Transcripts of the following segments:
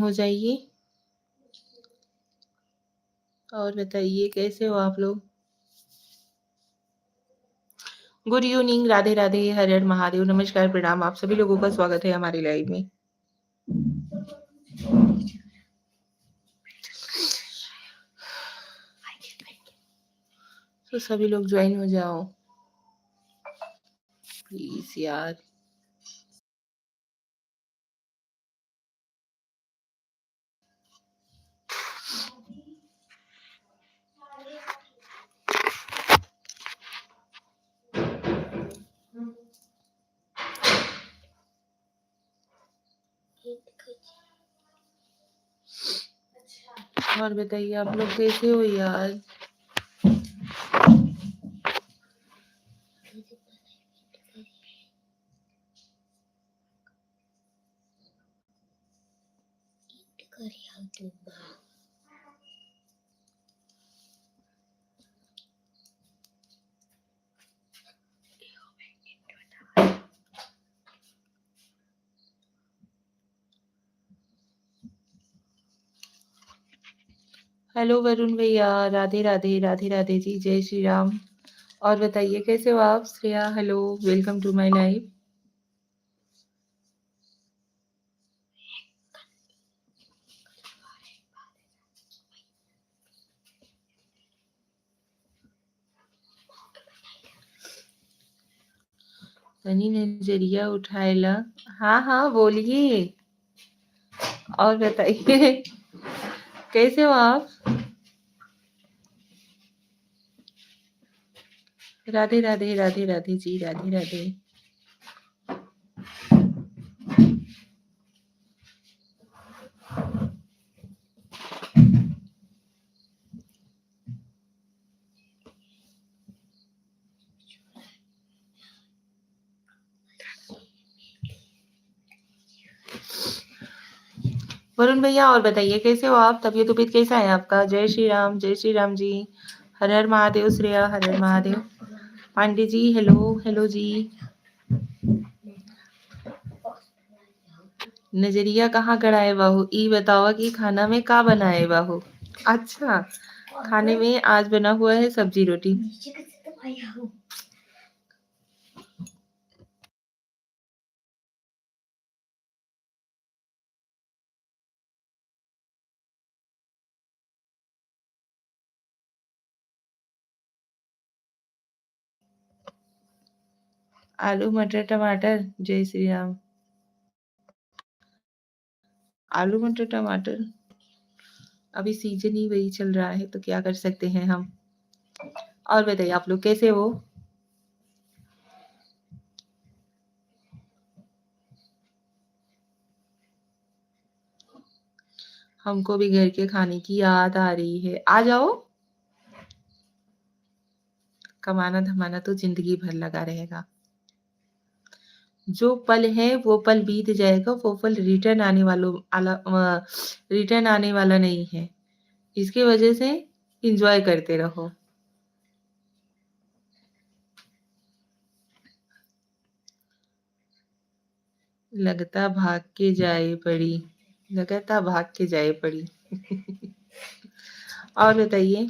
हो जाइए और बताइए कैसे हो आप लोग? गुड इवनिंग, राधे राधे, हर हर महादेव, नमस्कार, प्रणाम। आप सभी लोगों का स्वागत है हमारी लाइव में। तो सभी लोग ज्वाइन हो जाओ प्लीज यार। और बताइए आप लोग कैसे हो यार? हेलो वरुण भैया, राधे राधे, राधे राधे जी, जय श्री राम। और बताइए कैसे हो आप? Shreya, hello, welcome to my live. तनी नजरिया उठाएला। हाँ हाँ, बोलिए और बताइए कैसे हो आप? राधे राधे, राधे राधे जी, राधे राधे। वरुण भैया और बताइए कैसे हो आप? तबीयत उबीयत कैसा है आपका? जय श्री राम, जय श्री राम जी। हर हर महादेव। श्रेया, हर हर महादेव। पांडे जी, हेलो हेलो जी। नजरिया कहाँ गड़ाए बाहू? ई बतावा कि खाना में का बनाए बाहू? अच्छा, खाने में आज बना हुआ है सब्जी रोटी। आलू मटर टमाटर। जय श्री राम। आलू मटर टमाटर अभी सीजन ही वही चल रहा है तो क्या कर सकते हैं हम। और बताइए आप लोग कैसे हो? हमको भी घर के खाने की याद आ रही है। आ जाओ। कमाना धमाना तो जिंदगी भर लगा रहेगा। जो पल है वो पल बीत जाएगा, वो पल रिटर्न आने वाला नहीं है। इसकी वजह से एंजॉय करते रहो। लगता भाग के जाए पड़ी। लगता भाग के जाए पड़ी। और बताइए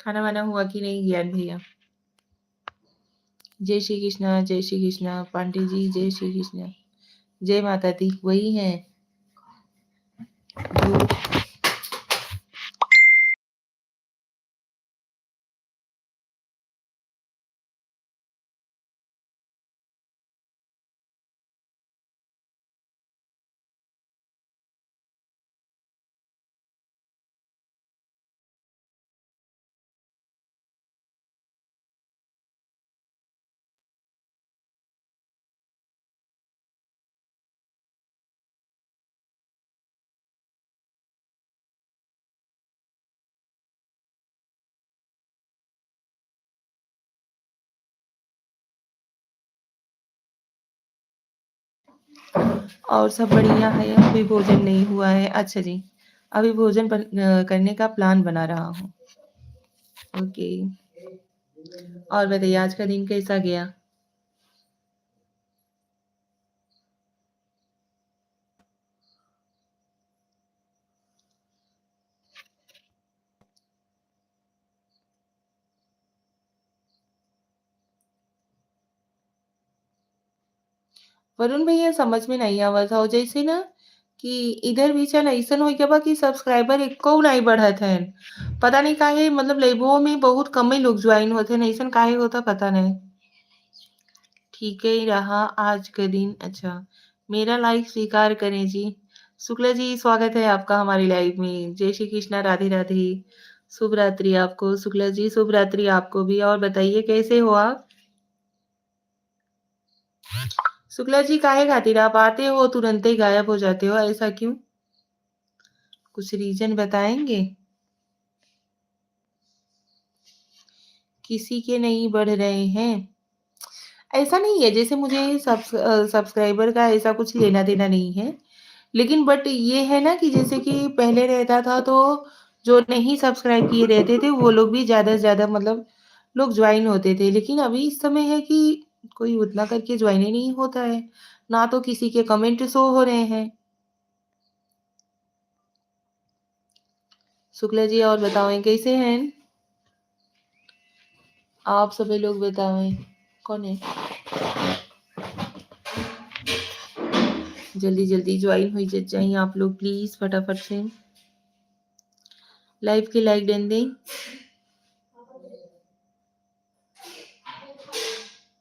खाना वाना हुआ कि नहीं ज्ञान भैया? जय श्री कृष्णा, जय श्री कृष्णा। पांडे जी, जय श्री कृष्णा। जय माता दी। वही है जो और सब बढ़िया है। अभी भोजन नहीं हुआ है। अच्छा जी, अभी करने का प्लान बना रहा हूँ। ओके। और बताइए आज का दिन कैसा गया? वरुण भैया समझ में नहीं आवत हौ जैसे ना कि इधर बीचा अइसन होई के बा कि सब्सक्राइबर एक्को नहीं बढ़त हन। पता नहीं काहे मतलब लाइवो में बहुत कम ही लोग ज्वाइन होत हन, अइसन काहे होता पता नहीं। ठीक ही रहा आज का दिन। अच्छा, मेरा लाइक स्वीकार करें जी। शुक्ला जी स्वागत है आपका हमारी लाइव में। जय श्री कृष्णा, राधे राधे। शुभ रात्रि आपको शुक्ला जी, शुभ रात्रि आपको भी। और बताइए कैसे हो आप? शुक्ला जी काहे खातिर आप आते हो तुरंत ही गायब हो जाते हो, ऐसा क्यों? कुछ रीजन बताएंगे? किसी के नहीं बढ़ रहे हैं। ऐसा नहीं है जैसे मुझे सब्सक्राइबर का ऐसा कुछ लेना देना नहीं है। लेकिन बट ये है ना कि जैसे कि पहले रहता था तो जो नहीं सब्सक्राइब किए रहते थे वो लोग भी ज़्यादा से ज़्यादा मतलब लोग ज्वाइन होते थे। लेकिन अभी इस समय है कि कोई उतना करके ज्वाइन ही नहीं होता है। ना तो किसी के कमेंट शो हो रहे हैं। शुक्ला जी और बताओ कैसे हैं? आप सभी लोग बताएं कौन है? जल्दी जल्दी ज्वाइन हो जाइए आप लोग प्लीज फटाफट से। लाइव के लाइक डन दें।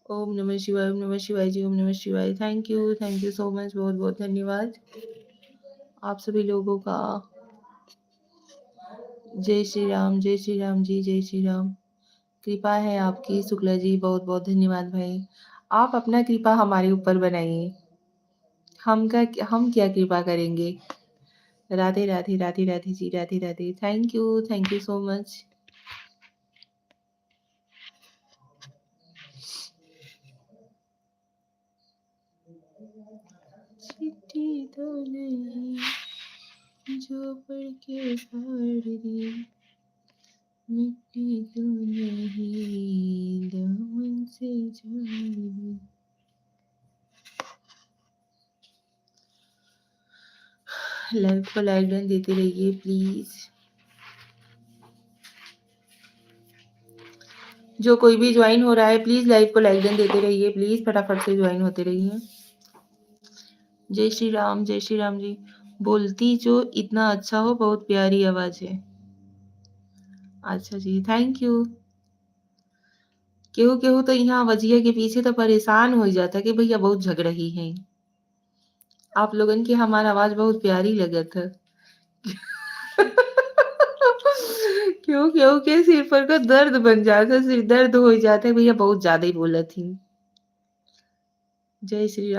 ओम नमः शिवाय, ओम नमः शिवाय जी, ओम नमः शिवाय। थैंक यू सो मच, बहुत बहुत धन्यवाद आप सभी लोगों का। जय श्री राम, जय श्री राम जी, जय श्री राम। कृपा है आपकी शुक्ला जी, बहुत बहुत धन्यवाद भाई। आप अपना कृपा हमारे ऊपर बनाइए। हम क्या कृपा करेंगे। Radhe Radhe, Radhe Radhe ji, Radhe Radhe. Thank you so much. चिट्ठी तो नहीं जो पढ़ के फाड़ दी, मिट्टी तो नहीं दामन से झाड़ दी। लाइव को लाइक डन देते रहिए प्लीज। जो कोई भी ज्वाइन हो रहा है प्लीज लाइव को लाइक डन देते रहिए प्लीज, फटाफट से ज्वाइन होते रहिए। जय श्री राम जी। बोलती जो इतना अच्छा हो, बहुत प्यारी आवाज है। अच्छा जी, थैंक यू। केहू केहू तो यहाँ वजिया के पीछे तो परेशान हो जाता कि भैया बहुत झगड़ही है। आप लोगन की हमारा आवाज बहुत प्यारी लगत है। क्यों क्यों के सिर पर का दर्द बन जाता, सिर दर्द हो जाता है भैया, बहुत ज्यादा ही बोला थी। जय Shri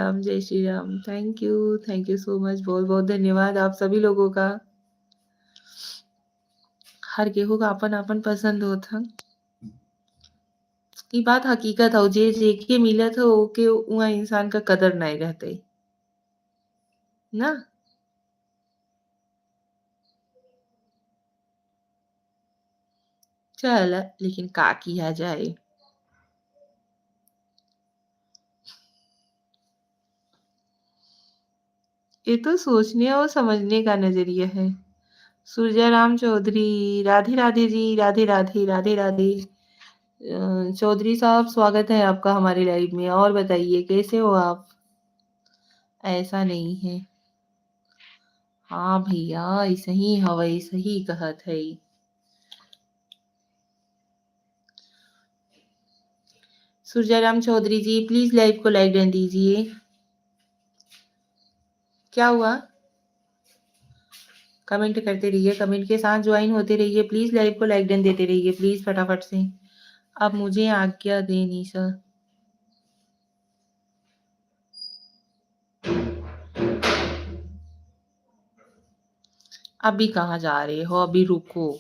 Ram. Thank you so much, बहुत बहुत धन्यवाद आप सभी लोगों का। हर केहू का अपन अपन पसंद होता। ई बात हकीकत हो, जे जेके मिलत हो ओके उहाँ इंसान का कदर नहीं रहते ना। चल लेकिन का किया जाए। ये तो सोचने और समझने का नजरिया है। सूर्याराम चौधरी, राधे राधे जी, राधे राधे, राधे राधे। चौधरी साहब स्वागत है आपका हमारे लाइव में। और बताइए कैसे हो आप? ऐसा नहीं है। हाँ भैया ऐसा ही हवा, सही कहत है। सूर्याराम चौधरी जी प्लीज लाइव को लाइक डन दीजिए। क्या हुआ? कमेंट करते रहिए, कमेंट के साथ ज्वाइन होते रहिए प्लीज, लाइव को लाइक डन देते रहिए प्लीज फटाफट से। अब मुझे आज्ञा दे निशा। अभी कहाँ जा रहे हो? अभी रुको।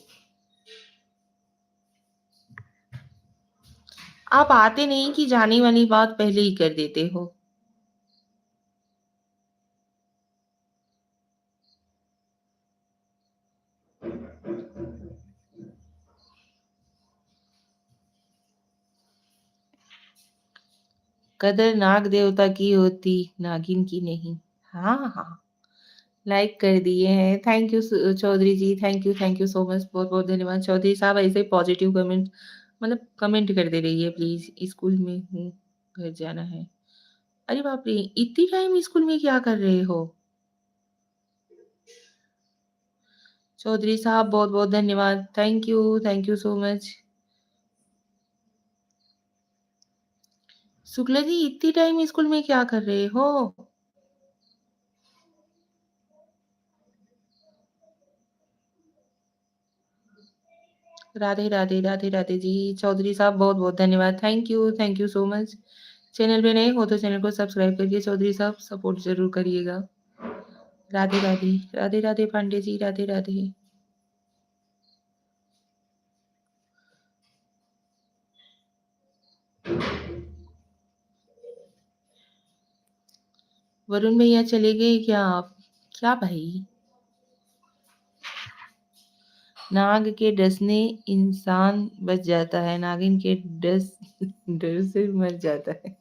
आप आते नहीं कि जाने वाली बात पहले ही कर देते हो। कदर नाग देवता की होती, नागिन की नहीं। हाँ हाँ, लाइक कर दिए हैं। Thank you Chaudhary ji, thank you so much, बहुत बहुत धन्यवाद चौधरी साहब। ऐसे ही पॉजिटिव कमेंट करते रहिए प्लीज। स्कूल में हूँ, घर जाना है। अरे बाप रे! इतनी टाइम स्कूल में क्या कर रहे हो? चौधरी साहब बहुत-बहुत धन्यवाद। Thank you so much. Shukla ji इतनी टाइम स्कूल में क्या कर रहे हो? राधे, राधे, राधे, राधे जी। चौधरी साहब बहुत-बहुत धन्यवाद। Thank you so much. Channel पे नए हो तो चैनल को सब्सक्राइब करके चौधरी साहब सपोर्ट ज़रूर करिएगा। राधे, राधे। राधे, राधे पांडे जी, राधे, राधे। वरुण भैया चले गए क्या आप? क्या भाई? नाग के डसने इंसान बच जाता है, नागिन के डस डर से मर जाता है।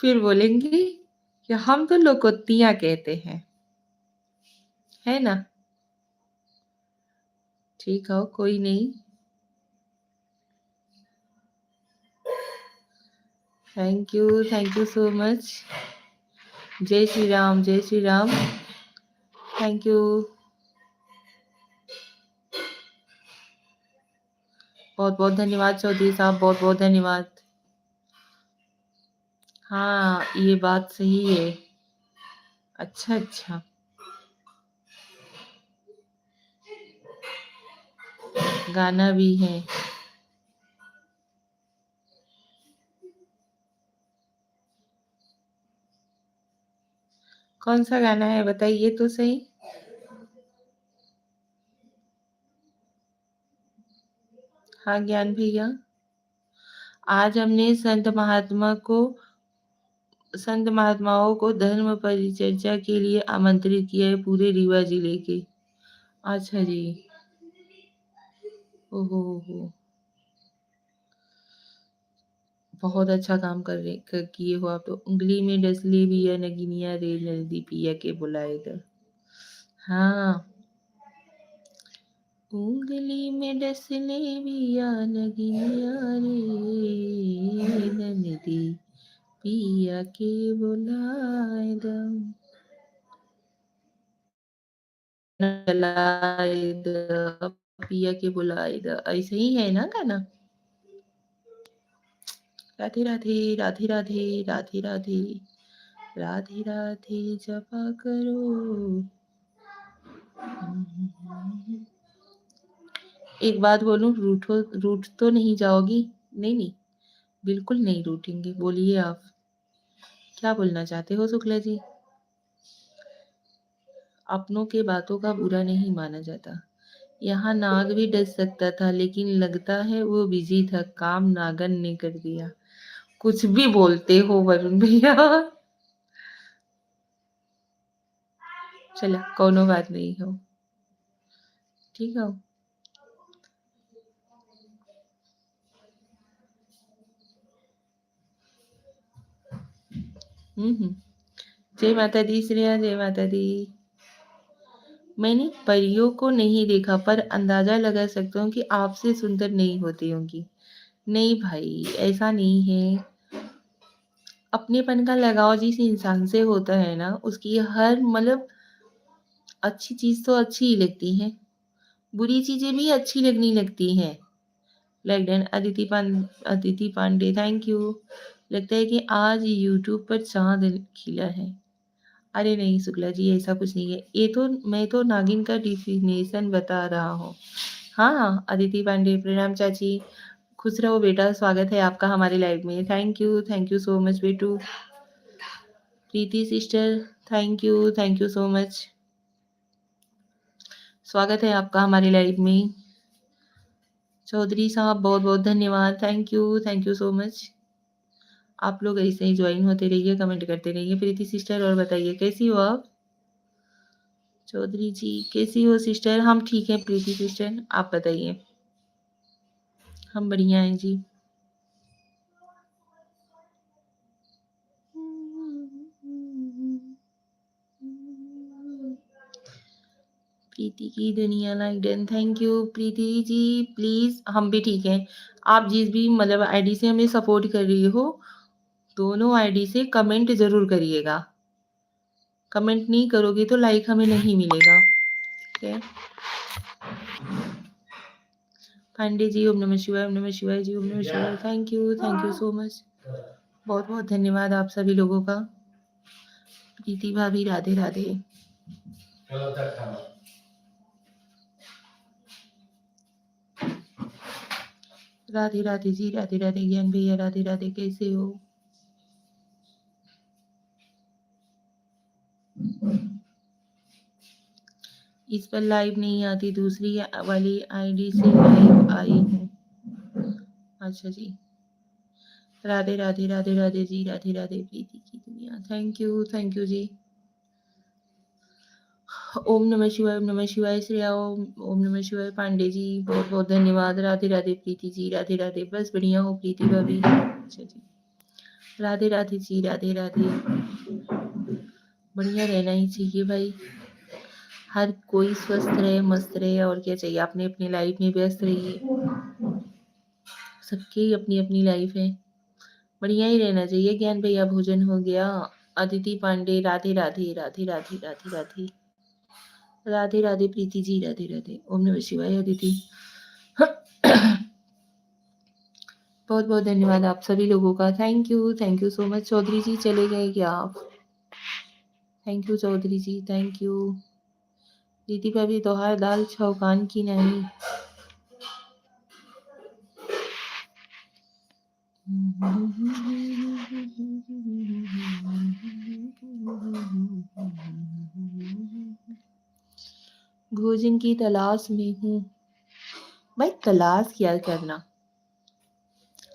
फिर बोलेंगे कि हम तो लोकोत्तियाँ कहते हैं, है ना? ठीक हो, कोई नहीं। Thank you so much. जय श्री राम, जय श्री राम। Thank you. बहुत-बहुत धन्यवाद चौधरी साहब, बहुत-बहुत धन्यवाद। हाँ, ये बात सही है। अच्छा, अच्छा। गाना भी है। कौन-सा गाना है बताइए तो सही? हाँ, ज्ञान भैया। आज हमने संत महात्माओं को धर्म परिचर्चा के लिए आमंत्रित किया है पूरे रीवा जिले के। अच्छा जी। ओहो हो! बहुत अच्छा काम किए हो आप तो। उँगली में डसले बिया नगिनिया रे नदी पिया के बुलाए द। हाँ। उँगली में डसले बिया नगिनिया रे नदी पिया के बुलाए द। बुलाए द, पिया के बुलाए द। ऐसे ही है ना गाना? राधे राधे, राधे राधे, राधे राधे, राधे राधे जपा करो। एक बात बोलूं, रूठ तो नहीं जाओगी? नहीं नहीं, बिल्कुल नहीं रूठेंगे। बोलिए आप क्या बोलना चाहते हो शुक्ला जी? अपनों के बातों का बुरा नहीं माना जाता। यहाँ नाग भी डस सकता था लेकिन लगता है वो बिजी था, काम नागन ने कर दिया। कुछ भी बोलते हो वरुण भैया। चला कोनो बात नहीं हो, ठीक है। हम्म। जय माता दी श्रेया, जय माता दी। मैंने परियों को नहीं देखा पर अंदाजा लगा सकता हूँ कि आपसे सुंदर नहीं होती होंगी। नहीं भाई, ऐसा नहीं है। अपनेपन का लगाव जिस इंसान से होता है ना, उसकी हर मतलब अच्छी चीज तो अच्छी ही लगती है, बुरी चीजें भी अच्छी लगने लगती हैं। Like then Aditi Pandey, thank you. लगता है कि आज यूट्यूब पर चांद खिला है। अरे नहीं शुक्ला जी, ऐसा कुछ नहीं है। ये तो मैं तो नागिन का डिफिनेशन बता रहा हूँ। हाँ हाँ, अदिति पांडे, प्रणाम चाची। खुश रहो बेटा, स्वागत है आपका हमारे लाइव में। थैंक यू सो मच बेटू। Preeti sister, thank you so much. स्वागत है आपका हमारे लाइव में। चौधरी साहब बहुत बहुत धन्यवाद। Thank you so much. आप लोग ऐसे ही ज्वाइन होते रहिए, कमेंट करते रहिए। प्रीति सिस्टर और बताइए कैसी हो आप? चौधरी जी कैसी हो सिस्टर? हम ठीक हैं प्रीति सिस्टर, आप बताइए। हम बढ़िया हैं जी। प्रीति की दुनिया like done. Thank you Preeti ji. Please हम भी ठीक हैं। आप जिस भी मतलब आईडी से हमें सपोर्ट कर रही हो, दोनों आईडी से कमेंट जरूर करिएगा। कमेंट नहीं करोगे तो लाइक हमें नहीं मिलेगा। ठीक है। पांडे जी ओम नमः शिवाय, ओम नमः शिवाय जी, ओम नमः शिवाय। Thank you so much. बहुत बहुत धन्यवाद आप सभी लोगों का। प्रीति भाभी राधे राधे। राधे राधे जी, राधे राधे ज्ञान भैया, राधे राधे। कैसे हो? इस पर लाइव नहीं आती, दूसरी वाली आईडी से लाइव आई हूँ। अच्छा जी। राधे राधे राधे राधे जी, राधे राधे प्रीति की दुनिया। थैंक यू जी। ओम नमः शिवाय, ओम नमः शिवाय श्रेया, ओम नमः शिवाय पांडे जी, बहुत बहुत धन्यवाद। राधे राधे प्रीति जी, राधे राधे। बस बढ़िया हो प्रीति भाभी। अच्छा जी। राधे राधे जी, राधे राधे। बढ़िया रहना ही चाहिए भाई। हर कोई स्वस्थ रहे, मस्त रहे, और क्या चाहिए। अपने अपनी लाइफ में व्यस्त रहिए। सबकी अपनी अपनी लाइफ है, बढ़िया ही रहना चाहिए। ज्ञान भैया भोजन हो गया। अदिति पांडे राधे राधे राधे राधे राधे राधे। राधे राधे प्रीति जी, राधे राधे। ओम नमः शिवाय अदिति। बहुत बहुत धन्यवाद आप सभी लोगों का। Thank you so much. Chaudhary ji चले गए क्या आप? Thank you Chaudhary ji, thank you. दीदी भाभी दोहार दाल छौकान की नहीं। भोजन की तलाश में हूँ। भाई तलाश क्या करना,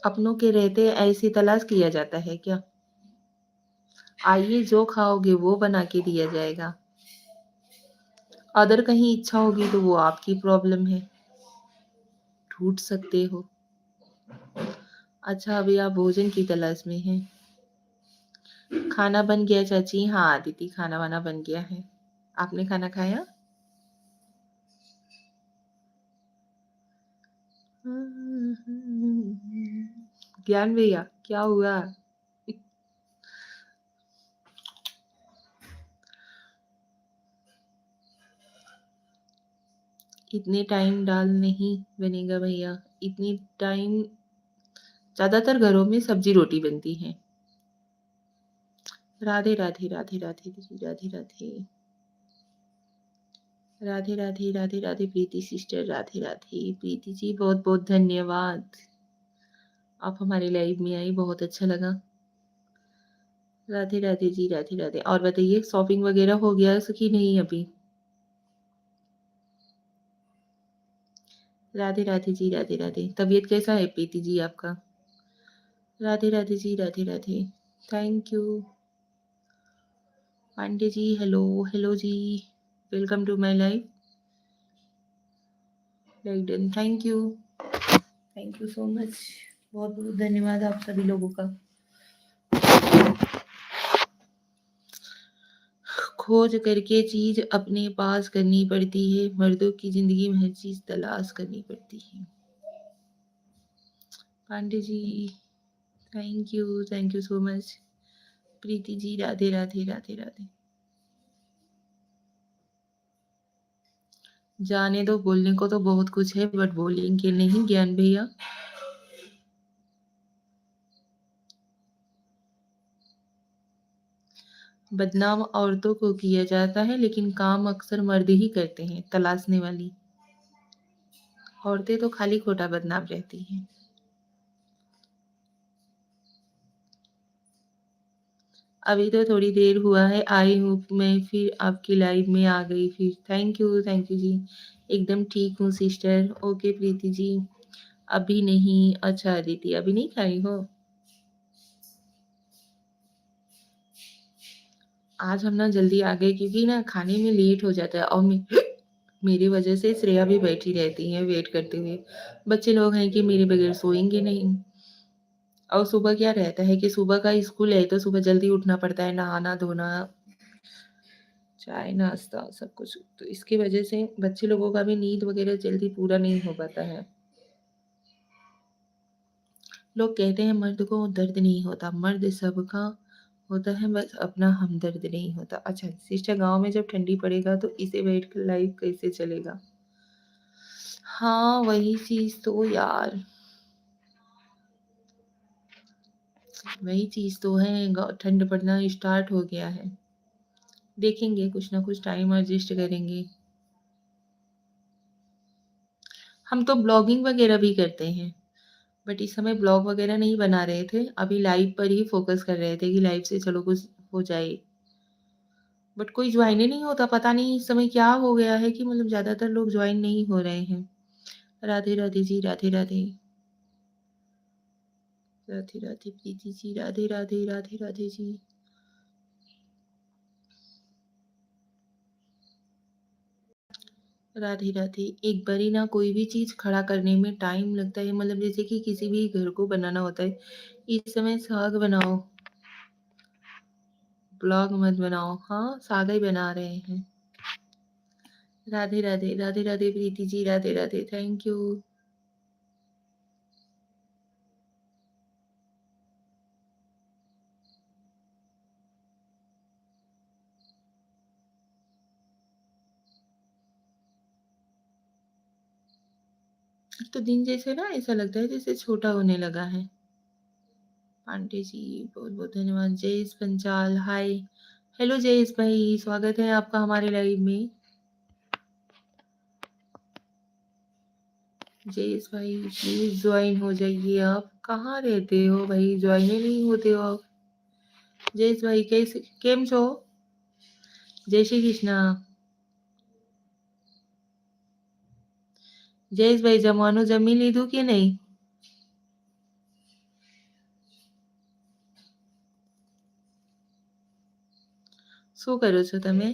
अपनों के रहते ऐसी तलाश किया जाता है क्या? आइए, जो खाओगे वो बना के दिया जाएगा। अदर कहीं इच्छा होगी तो वो आपकी प्रॉब्लम है, ढूंढ सकते हो। अच्छा, अभी आप भोजन की तलाश में हैं। खाना बन गया चाची? हाँ दीदी, खाना वाना बन गया है। आपने खाना खाया? ज्ञान भैया क्या हुआ? इतने टाइम दाल नहीं बनेगा भैया, इतनी टाइम ज्यादातर घरों में सब्जी रोटी बनती है। राधे राधे राधे राधे दीदी, राधे राधे। राधे राधे राधे राधे प्रीति सिस्टर, राधे राधे। प्रीति जी बहुत बहुत धन्यवाद, आप हमारे लाइव में आई, बहुत अच्छा लगा। राधे राधे जी, राधे राधे। और बताइए, शॉपिंग वगैरह हो गया कि नहीं अभी? राधे राधे जी, राधे राधे। तबीयत कैसा है प्रीति जी आपका? Radhe Radhe ji, Radhe Radhe. Thank you Pandey ji. Hello hello ji, welcome to my life like done. Thank you so much. बहुत बहुत धन्यवाद आप सभी लोगों का। खोज करके चीज अपने पास करनी पड़ती है, मर्दों की जिंदगी में हर चीज तलाश करनी पड़ती है। Pandey ji thank you so much. Preeti ji Radhe Radhe Radhe Radhe. जाने दो, बोलने को तो बहुत कुछ है बट बोलेंगे नहीं ज्ञान भैया। बदनाम औरतों को किया जाता है, लेकिन काम अक्सर मर्द ही करते हैं, तलाशने वाली औरतें तो खाली खोटा बदनाम रहती हैं। अभी तो थोड़ी देर हुआ है आई हूँ मैं, फिर आपकी लाइव में आ गई फिर। थैंक यू जी। एकदम ठीक हूँ सिस्टर। ओके प्रीति जी, अभी नहीं। अच्छा दीदी, अभी नहीं खाई हो? आज हम ना जल्दी आ गए क्योंकि ना खाने में लेट हो जाता है, और मेरी वजह से श्रेया भी बैठी रहती है वेट करते हुए। बच्चे लोग हैं कि मेरे बगैर सोएंगे नहीं। और सुबह क्या रहता है कि सुबह का स्कूल है तो सुबह जल्दी उठना पड़ता है, नहाना धोना। चाय, नाश्ता सब कुछ। तो इसकी वजह से बच्चे लोगों का भी नींद वगैरह जल्दी पूरा नहीं हो पाता है। लोग कहते हैं मर्द को दर्द नहीं होता, मर्द सबका होता है, बस अपना हमदर्द नहीं होता। अच्छा सिस्टर, गाँव में जब ठंडी पड़ेगा तो इसे बैठकर लाइव कैसे चलेगा? हाँ, वही चीज़ तो यार, वही चीज़ तो है, ठंड पड़ना स्टार्ट हो गया है। देखेंगे कुछ ना कुछ टाइम एडजस्ट करेंगे। हम तो ब्लॉगिंग वगैरह भी करते हैं, बट इस समय ब्लॉग वगैरह नहीं बना रहे थे, अभी लाइव पर ही फोकस कर रहे थे कि लाइव से चलो कुछ हो जाए। बट कोई ज्वाइन ही नहीं होता, पता नहीं इस समय क्या हो गया है कि मतलब ज़्यादातर लोग ज्वाइन नहीं हो रहे हैं। राधे राधे जी, राधे राधे। राधे राधे प्रीति जी, राधे राधे, राधे राधे जी। राधे राधे। एक बारी ना कोई भी चीज़ खड़ा करने में टाइम लगता है, मतलब जैसे कि किसी भी घर को बनाना होता है। इस समय साग बनाओ, ब्लॉग मत बनाओ। हाँ, साग ही बना रहे हैं। Radhe Radhe, Radhe Radhe Preeti ji, Radhe Radhe, thank you. तो दिन जैसे ना ऐसा लगता है जैसे छोटा होने लगा है। पांडे जी बहुत बहुत धन्यवाद। जयेश पंचाल, हाय। हेलो जयेश भाई, स्वागत है आपका हमारे लाइव में। जयेश भाई प्लीज ज्वाइन हो जाइए। आप कहाँ रहते हो भाई, ज्वाइन ही नहीं होते हो आप। जयेश भाई कैसे केम छो? जय श्री कृष्णा। જયેશ ભાઈ જમવાનું જમી લીધું કે નહીં? શું કરો છો તમે?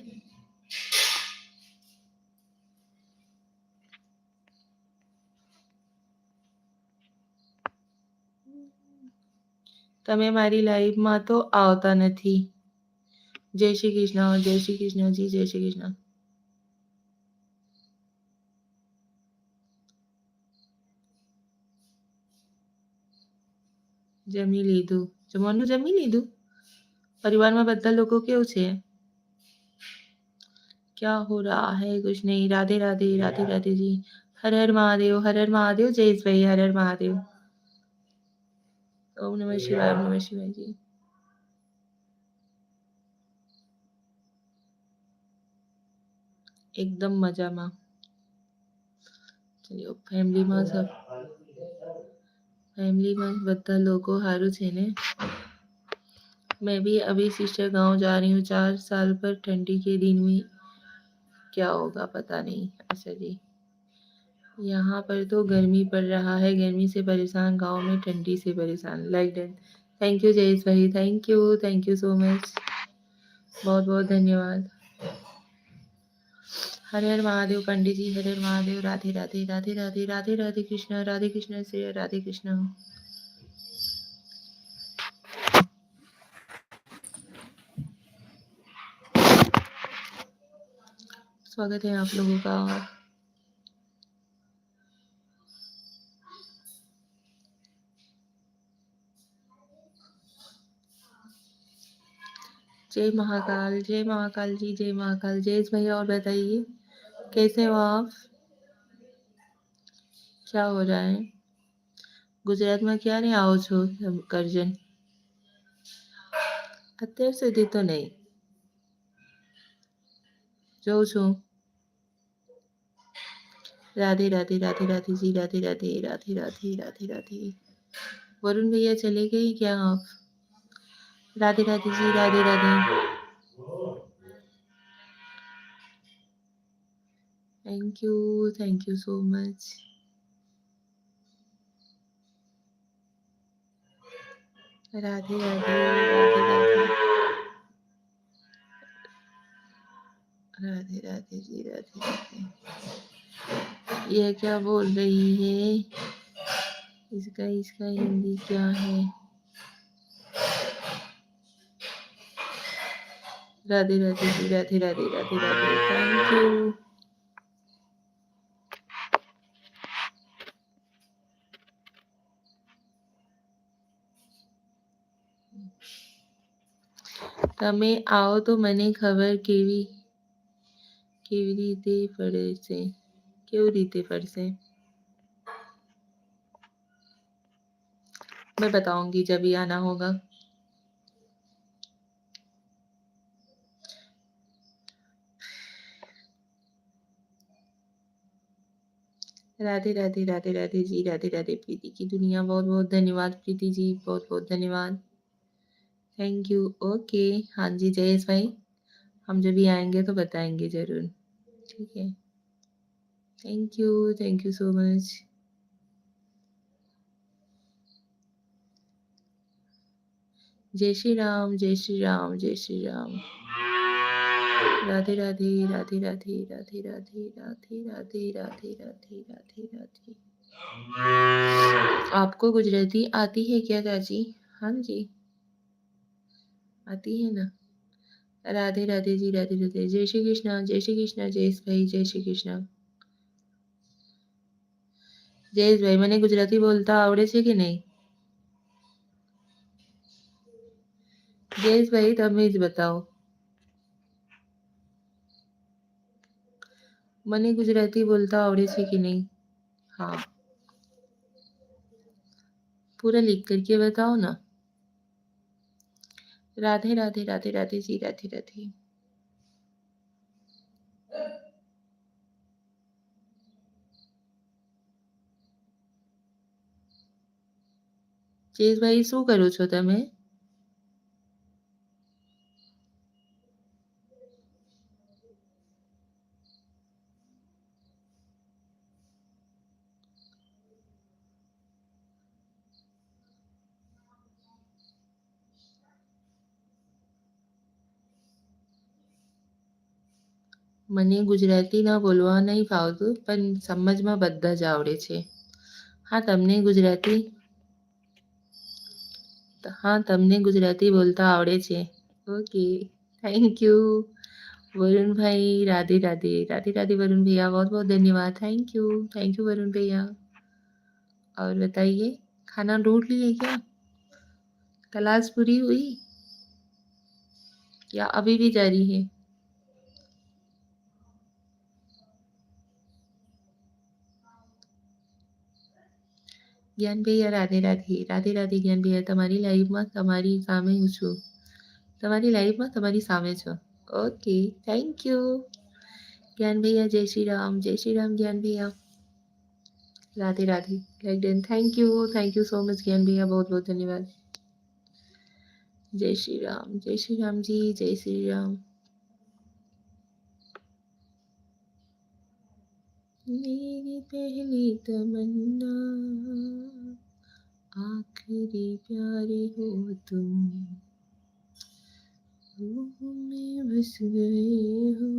તમે મારી લાઈવમાં તો આવતા નથી. જય શ્રી કૃષ્ણ, જય શ્રી કૃષ્ણ જી, જય શ્રી કૃષ્ણ. જમી લીધું. જમવાનું જમી લીધું? પરિવારમાં બધા લોકો કેવું છે? क्या हो रहा है? कुछ नहीं। राधे राधे, राधे राधे जी। हर हर महादेव, हर हर महादेव। जयेश भाई हर हर महादेव। ओम नमः शिवाय, ओम नमः शिवाय जी। एकदम મજામાં. ચલો ફેમિલીમાં બધા લોકો હારું છે ને? मैं भी अभी सिस्टर गांव जा रही हूँ 4 साल पर। ठंडी के दिन में क्या होगा पता नहीं। अच्छा जी, यहाँ पर तो गर्मी पड़ रहा है, गर्मी से परेशान, गांव में ठंडी से परेशान। Like that. Thank you Jayesh भाई, थैंक यू सो मच, बहुत बहुत धन्यवाद। हर हर महादेव पंडित जी, हर हर महादेव। राधे राधे, राधे राधे, राधे राधे कृष्ण, राधे कृष्ण से राधे कृष्ण। स्वागत है आप लोगों का। जय महाकाल, जय महाकाल जी, जय महाकाल। जयेश भाई और बताइए कैसे हो आप? क्या हो रहा है? ગુજરાતમાં ક્યારે આવો છો કરજણ? અત્યાર સુધી તો નહીં. જોઉં છું. राधे राधे, राधे राधे जी, राधे राधे, राधे राधे, राधे राधे। वरुण भैया चले गए क्या आप? Radhe Radhe ji, Radhe Radhe. Thank you so much. Radhe Radhe, Radhe Radhe, Radhe Radhe ji, Radhe Radhe. यह क्या बोल रही है? इसका हिंदी क्या है? Radhe Radhe ji, Radhe Radhe, Radhe Radhe, thank you. તમે આવો તો મને ખબર કેવી રીતે પડશે, કેવી રીતે પડશે, मैं बताऊंगी जब ही आना होगा। राधे राधे, राधे राधे जी, राधे राधे प्रीति की दुनिया, बहुत बहुत धन्यवाद प्रीति जी, बहुत बहुत धन्यवाद, थैंक यू। ओके, हाँ जी जयेश भाई, हम जब भी आएंगे तो बताएंगे जरूर, ठीक है। Thank you so much. जय श्री राम, जय श्री राम, जय श्री राम। राधे राधे, राधे राधे, राधे राधे, राधे राधे, राधे राधे, राधे राधे। आपको गुजराती आती है क्या चाची? हाँ जी, आती है ना। राधे राधे जी, राधे राधे, जय श्री कृष्णा, जय श्री कृष्णा जयेश भाई, जय श्री कृष्णा। जयेश भाई, મને ગુજરાતી બોલતા આવડે છે કે નહીં? જયેશ ભાઈ તમે જ बताओ, મને ગુજરાતી બોલતા આવડે છે કે નહીં? हाँ, पूरा लिख करके बताओ ना। राधे राधे, राधे राधे जी, राधे राधे। જયેશ ભાઈ શું કરો છો તમે? મને ગુજરાતી ના બોલવા નહીં ફાવતું, પણ સમજમાં બધા જ આવડે છે. હા, તમને ગુજરાતી બોલતા આવડે છે. ओके, थैंक यू वरुण भाई, राधे राधे, राधे राधे वरुण भैया, बहुत बहुत धन्यवाद, थैंक यू वरुण भैया। और बताइए, खाना ढूंढ लिए क्या? क्लास पूरी हुई या अभी भी जारी है? જ્ઞાન ભૈયા રાધે રાધે, રાધે રાધે જ્ઞાન ભૈયા, તમારી લાઈવમાં તમારી સામે હું છું, તમારી લાઈવમાં તમારી સામે છો। ઓકે, થેન્ક यू ज्ञान भैया, जय श्री राम ज्ञान भैया, Radhe Radhe, like done, thank you so much ज्ञान भैया, बहुत बहुत धन्यवाद। जय श्री राम जी, जय श्री राम। मेरी पहली तमन्ना आखिरी प्यारे हो तुम, रूह में बस गए हो।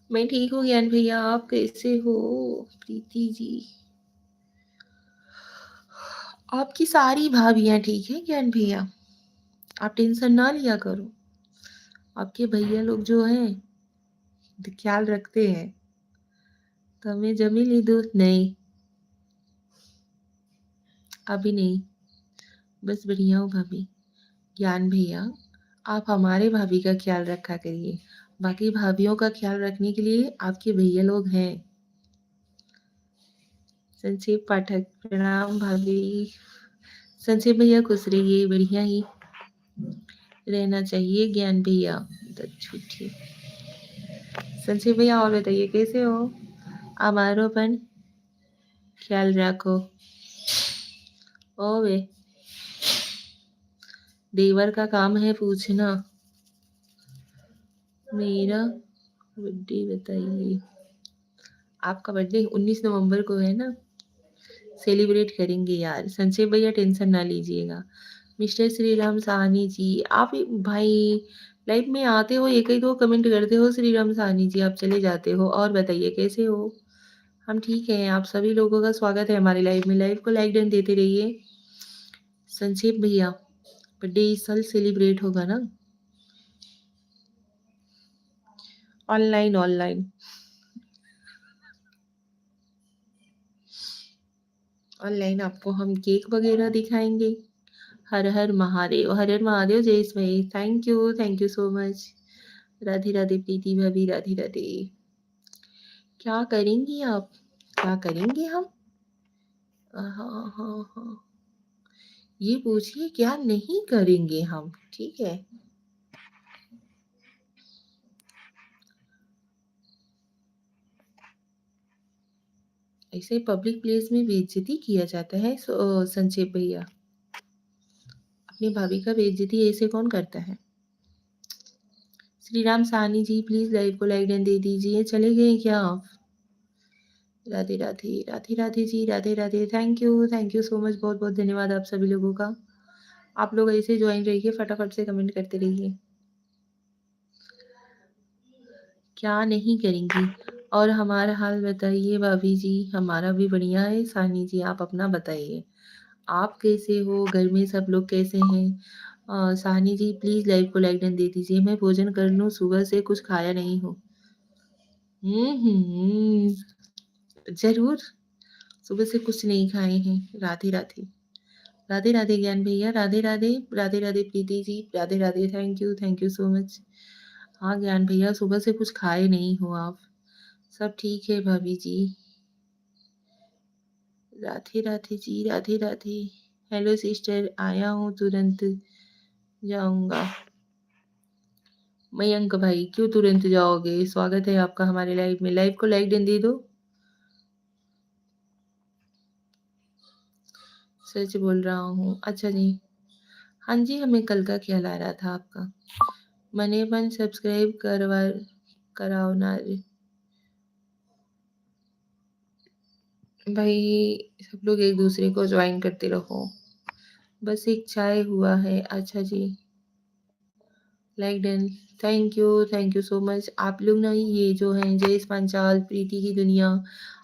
मैं ठीक हूँ ज्ञान भैया, आप कैसे हो? प्रीति जी, आपकी सारी भाभियां ठीक है ज्ञान भैया, आप टेंशन ना लिया करो। आपके भैया लोग जो हैं ख्याल रखते हैं। તમે જમી લીધું? नहीं, अभी नहीं, बस बढ़िया हूँ भाभी। ज्ञान भैया, आप हमारे भाभी का ख्याल रखा करिए, बाकी भाभियों का ख्याल रखने के लिए आपके भैया लोग हैं। संक्षेप पाठक, प्रणाम भाभी। संक्षेप भैया खुश रहिए, बढ़िया ही रहना चाहिए ज्ञान भैया, तो छूटिए। संक्षेप भैया और बताइए कैसे हो? हमारो पण ख्याल रखो। ओवे, देवर का काम है पूछना। मेरा बर्थडे बताइए। आपका बर्थडे 19 नवंबर को है ना, सेलिब्रेट करेंगे यार। संजय भैया टेंशन ना लीजिएगा। मिस्टर श्री राम साहनी जी, आप भाई लाइव में आते हो, एक ही दो कमेंट करते हो, श्री राम साहनी जी आप चले जाते हो। और बताइए कैसे हो? हम ठीक हैं, आप सभी लोगों का स्वागत है हमारी लाइव में। लाइव को लाइक डन देते रहिए। संक्षेप भैया, बर्थडे इस साल सेलिब्रेट होगा ना? ऑनलाइन ऑनलाइन ऑनलाइन आपको हम केक वगैरह दिखाएंगे। हर हर महादेव, हर हर महादेव। जयेश भाई thank you so much. Radhe Radhe Preeti भाभी, राधे राधे। क्या करेंगी आप? क्या करेंगे हम? हाँ हाँ हाँ, ये पूछिए क्या नहीं करेंगे हम, ठीक है। ऐसे पब्लिक प्लेस में बेइज्जती किया जाता है संक्षेप भैया। अपनी भाभी का बेइज्जती ऐसे कौन करता है? श्री राम साहनी जी प्लीज लाइव को लाइक डन दे दीजिए। चले गए क्या आप? Radhe Radhe, Radhe Radhe ji, Radhe Radhe. Thank you so much, बहुत बहुत धन्यवाद आप सभी लोगों का। आप लोग ऐसे ज्वाइन रहिए, फटाफट से कमेंट करते रहिए। क्या नहीं करेंगी? और हमारा हाल बताइए भाभी जी। हमारा भी बढ़िया है। सानी जी आप अपना बताइए, आप कैसे हो? घर में सब लोग कैसे हैं? साहनी जी प्लीज लाइव को लाइक डन दे दीजिए। मैं भोजन कर लूँ, सुबह से कुछ खाया नहीं हूँ। जरूर। सुबह से कुछ नहीं खाए हैं। राधे राधे, राधे राधे ज्ञान भैया, Radhe Radhe, Radhe Radhe Preeti ji, Radhe Radhe. Thank you so much. हाँ ज्ञान भैया, सुबह से कुछ खाए नहीं हो आप? सब ठीक है भाभी जी। राधे राधे जी, राधे राधे। हेलो सिस्टर, आया हूँ तुरंत जाऊंगा। मयंक भाई क्यों तुरंत जाओगे? स्वागत है आपका हमारे लाइव में। लाइव को लाइक डन दे दो। सच बोल रहा हूँ, अच्छा जी। हाँ जी, हमें कल का ख्याल आ रहा था आपका। मने मन सब्सक्राइब करवा कराओ ना रे। भाई सब लोग एक दूसरे को ज्वाइन करते रहो, बस एक चाय हुआ है। अच्छा जी, like done. Thank you so much. आप लोग ना ये जो हैं जयेश पांचाल, प्रीति की दुनिया,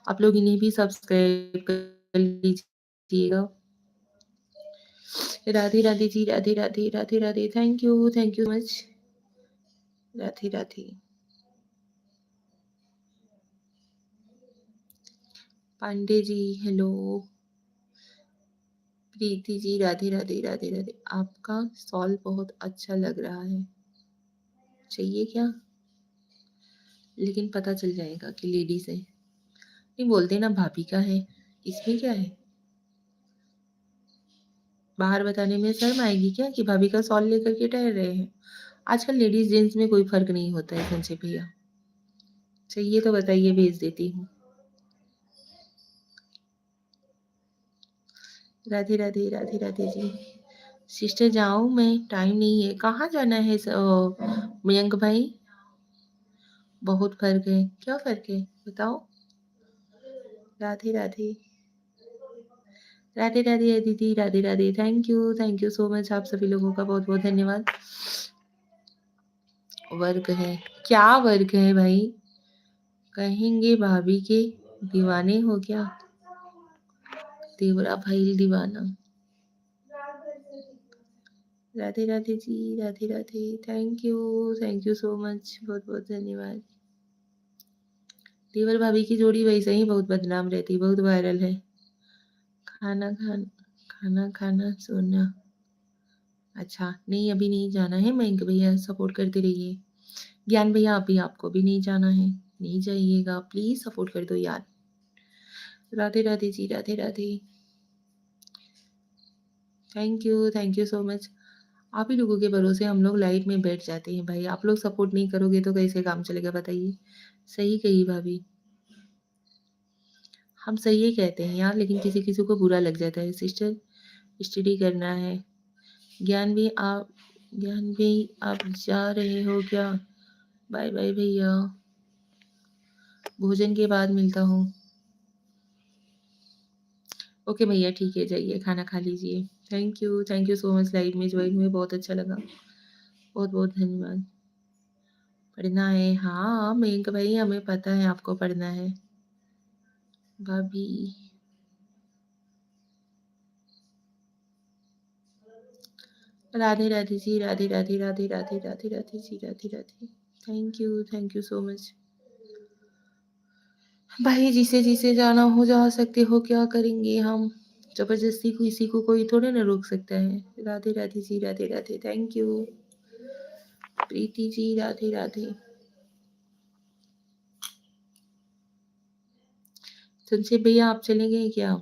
आप लोग इन्हें भी सब्सक्राइब कर लीजिएगा। Radhe Radhe ji, Radhe Radhe, Radhe Radhe. Thank you much. Radhe Radhe. Pandey ji hello. Preeti ji Radhe Radhe, Radhe Radhe. आपका सॉल बहुत अच्छा लग रहा है। चाहिए क्या? लेकिन पता चल जाएगा कि लेडीज है। नहीं बोलते ना भाभी का है, इसमें क्या है? बाहर बताने में शर्म आएगी क्या कि भाभी का सॉल लेकर के टहल रहे हैं? आजकल लेडीज जेंट्स में कोई फर्क नहीं होता है संजय भैया। चाहिए तो बताइए, भेज देती हूँ। राधे राधे, राधे राधे जी। सिस्टर जाऊं मैं? टाइम नहीं है। कहाँ जाना है मयंक भाई? बहुत फर्क है। क्या फर्क है बताओ? राधे राधे, राधे राधे दीदी, Radhe Radhe. Thank you so much. आप सभी लोगों का बहुत बहुत धन्यवाद। वर्क है? क्या वर्क है भाई? कहेंगे भाभी के दीवाने हो क्या? देवरा भाई दीवाना। Radhe Radhe ji, Radhe Radhe. Thank you so much, बहुत बहुत धन्यवाद। देवर भाभी की जोड़ी वैसे ही बहुत बदनाम रहती, बहुत वायरल है। खाना खाना, खाना खाना सोना। अच्छा नहीं, अभी नहीं जाना है। मयंक भैया सपोर्ट करते रहिए। ज्ञान भैया अभी आपको भी नहीं जाना है, नहीं जाइएगा प्लीज, सपोर्ट कर दो यार। Radhe Radhe ji, Radhe Radhe. Thank you so much. आप ही लोगों के भरोसे हम लोग लाइफ में बैठ जाते हैं भाई। आप लोग सपोर्ट नहीं करोगे तो कैसे काम चलेगा बताइए? सही कही भाभी। हम सही ही कहते हैं यार, लेकिन किसी किसी को बुरा लग जाता है। सिस्टर स्टडी करना है। ज्ञान भी आप, ज्ञान भी आप जा रहे हो क्या? बाय बाय भैया, भोजन के बाद मिलता हूँ। ओके भैया ठीक है, जाइए खाना खा लीजिए। Thank you so much. Live में ज्वाइन हुए बहुत अच्छा लगा, बहुत बहुत धन्यवाद। पढ़ना है। हाँ, मयंक भाई हमें पता है आपको पढ़ना है। भाभी Radhe Radhe ji, Radhe Radhe Radhe Radhe Radhe Radhe ji, Radhe Radhe. Thank you so much. भाई जिसे जिसे जाना हो जा सकते हो, क्या करेंगे हम, जबरदस्ती किसी को कोई थोड़े ना रोक सकता है। राधे राधे जी, राधे राधे। Thank you Preeti ji, Radhe Radhe. संक्षेप भैया आप चले गए क्या?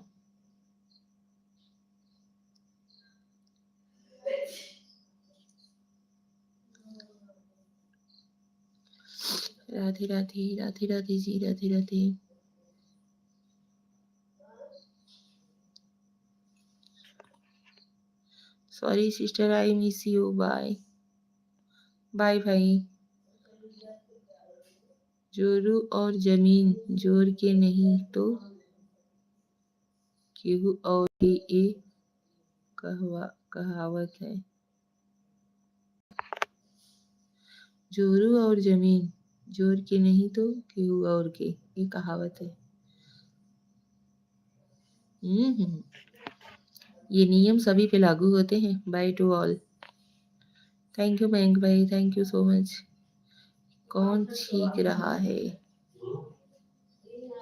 Radhe Radhe, Radhe Radhe ji, Radhe Radhe. Sorry sister, I miss you. Bye bye भाई। जोरू और जमीन जोर के नहीं तो केहू और के, ये कहावत है। जोरू और जमीन जोर के नहीं तो केहू और के, ये कहावत है। ये नियम सभी पे लागू होते हैं। Bye to all. Thank you Mayank भाई, थैंक यू सो मच। कौन छींक रहा है?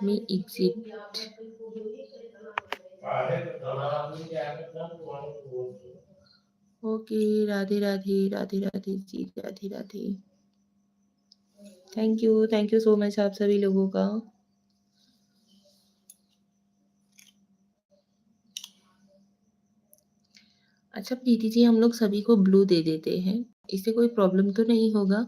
Me exit. Okay, Radhe Radhe, Radhe Radhe ji, Radhe Radhe. Thank you so much आप सभी लोगों का। अच्छा प्रीति जी, हम लोग सभी को ब्लू दे देते हैं, इससे कोई प्रॉब्लम तो नहीं होगा?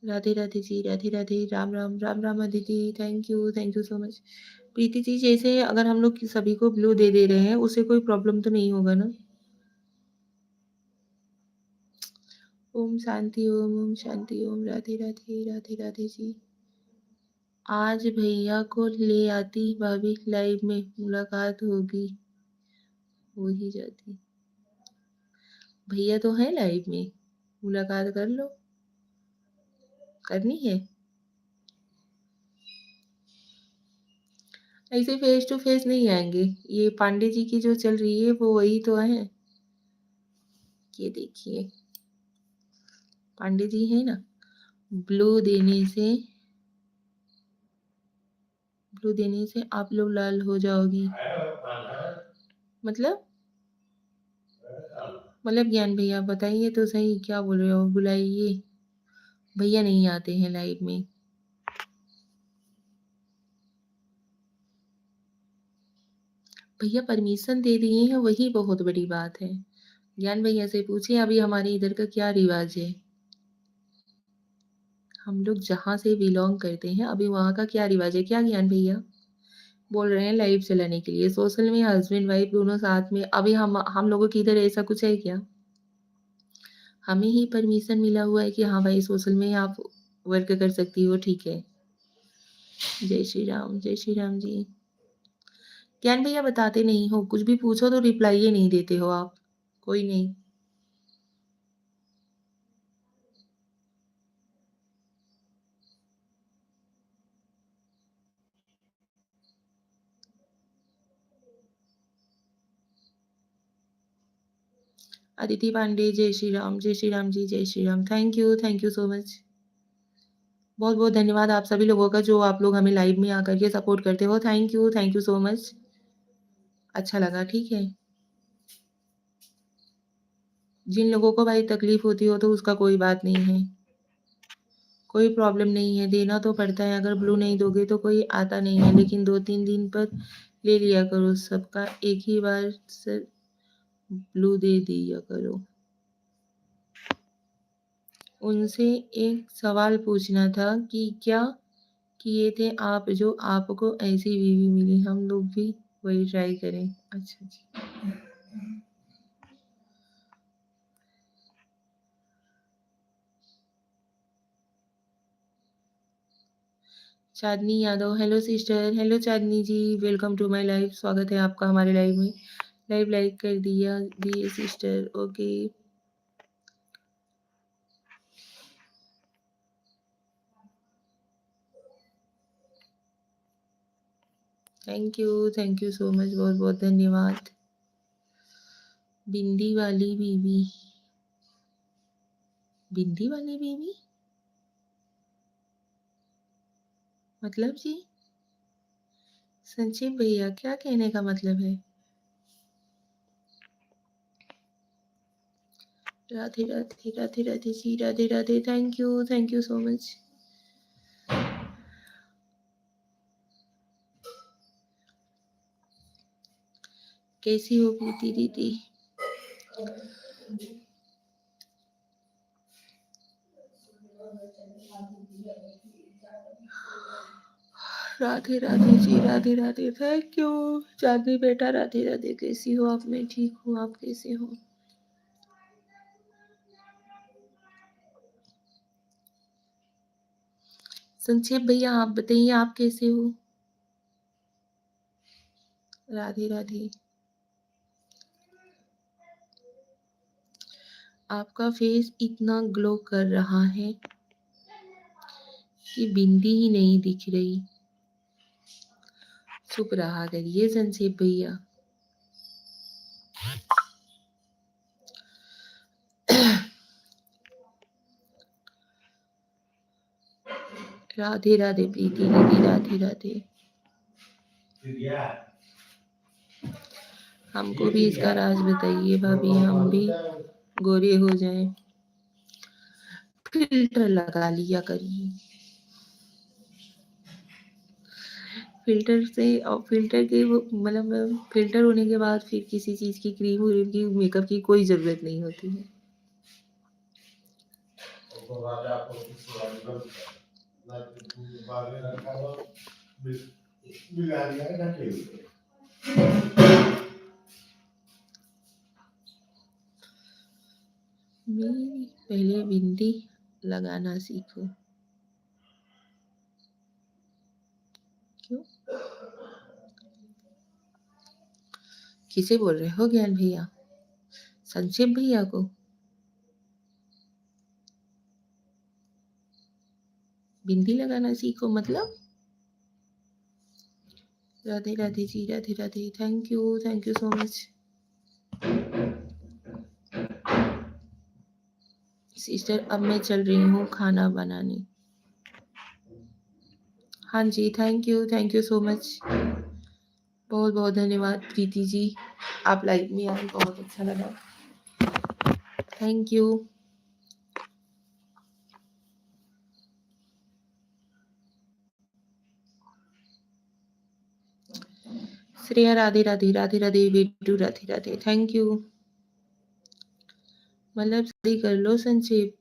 Radhe Radhe ji, Radhe Radhe. Ram Ram, Ram Ram Aditi. Thank you so much. Preeti ji, जैसे अगर हम लोग सभी को ब्लू दे दे रहे हैं, उससे कोई प्रॉब्लम तो नहीं होगा ना? ओम शांति ओम, ओम शांति ओम। राधे राधे, राधे राधे जी। आज भैया को ले आती भाभी, लाइव में मुलाकात होगी, हो ही जाती। भैया तो है लाइव में, मुलाकात कर लो। करनी है ऐसे फेस टू फेस नहीं आएंगे। ये पांडे जी की जो चल रही है वो वही तो है। ये देखिए पांडे जी है ना, ब्लू देने से आप लोग लाल हो जाओगी। मतलब ज्ञान भैया बताइए तो सही, क्या बोल रहे हो? बुलाइए, भैया नहीं आते हैं लाइव में। भैया परमिशन दे दिए हैं, वही बहुत बड़ी बात है। ज्ञान भैया से पूछे अभी हमारे इधर का क्या रिवाज है। हम लोग जहाँ से बिलोंग करते हैं अभी वहाँ का क्या रिवाज है, क्या ज्ञान भैया? बोल रहे हैं लाइव चलाने के लिए, सोशल में हस्बैंड वाइफ दोनों साथ में। अभी हम लोगों की इधर ऐसा कुछ है क्या? हमें ही परमिशन मिला हुआ है कि हाँ भाई सोशल में आप वर्क कर सकती हो, ठीक है। जय श्री राम, जय श्री राम जी। ज्ञान भैया बताते नहीं हो, कुछ भी पूछो तो रिप्लाई ही नहीं देते हो आप। कोई नहीं। अदिति पांडे, जय श्री राम, जय श्री राम जी, जय Shri Ram. Thank you so much. बहुत बहुत धन्यवाद आप सभी लोगों का, जो आप लोग हमें लाइव में आकर के सपोर्ट करते हो। Thank you so much. अच्छा लगा, ठीक है। जिन लोगों को भाई तकलीफ होती हो तो उसका कोई बात नहीं है, कोई प्रॉब्लम नहीं है, देना तो पड़ता है। अगर ब्लू नहीं दोगे तो कोई आता नहीं है, लेकिन 2-3 दिन पर ले लिया करो सबका, एक ही बार से ब्लू दे दिया करो। उनसे एक सवाल पूछना था कि क्या किए थे आप जो आपको ऐसी बीवी मिली? हम लोग भी वही ट्राई करें। अच्छा जी। Chandni Yadav, hello sister, hello Chandni ji, welcome to my live. स्वागत है आपका हमारे लाइव में। लाइव लाइक कर दिए sister, okay. Thank you so much, बहुत बहुत धन्यवाद। बिंदी वाली बीवी, बिंदी वाली बीवी मतलब जी? संजीव भैया क्या कहने का मतलब है? Radhe Radhe Radhe Radhe ji, Radhe Radhe, thank you so much. कैसी हो प्रीति दीदी? Radhe Radhe ji, Radhe Radhe, thank you. चांदनी बेटा राधे राधे, कैसी हो आप? मैं ठीक हूँ, आप कैसे हो? संक्षेप भैया आप बताइए, आप कैसे हो? राधे राधे। आपका फेस इतना ग्लो कर रहा है कि बिंदी ही नहीं दिख रही। चुप रहा करिए संक्षेप भैया। राधे राधे प्रीति दीदी, राधे राधे। हमको भी इसका राज बताइए भाभी, हम भी गोरे हो जाएं। फिल्टर लगा लिया करिए। फिल्टर से और फिल्टर के वो मतलब फिल्टर होने के बाद फिर किसी चीज की क्रीम व्रीम की मेकअप की कोई जरूरत नहीं होती है। पहले बिंदी लगाना सीखो। क्यों? किसे बोल रहे हो ज्ञान भैया? संक्षेप भैया को? बिंदी लगाना सीखो मतलब? Radhe Radhe ji, Radhe Radhe, thank you so much. Sister अब मैं चल रही हूँ खाना बनाने। हाँ जी, थैंक यू सो मच। बहुत बहुत धन्यवाद प्रीति जी, आप लाइव में आए, बहुत अच्छा लगा, थैंक यू। श्रेया राधे राधे, राधे राधे बेटू, राधे राधे, थैंक यू। मतलब शादी कर लो संक्षेप।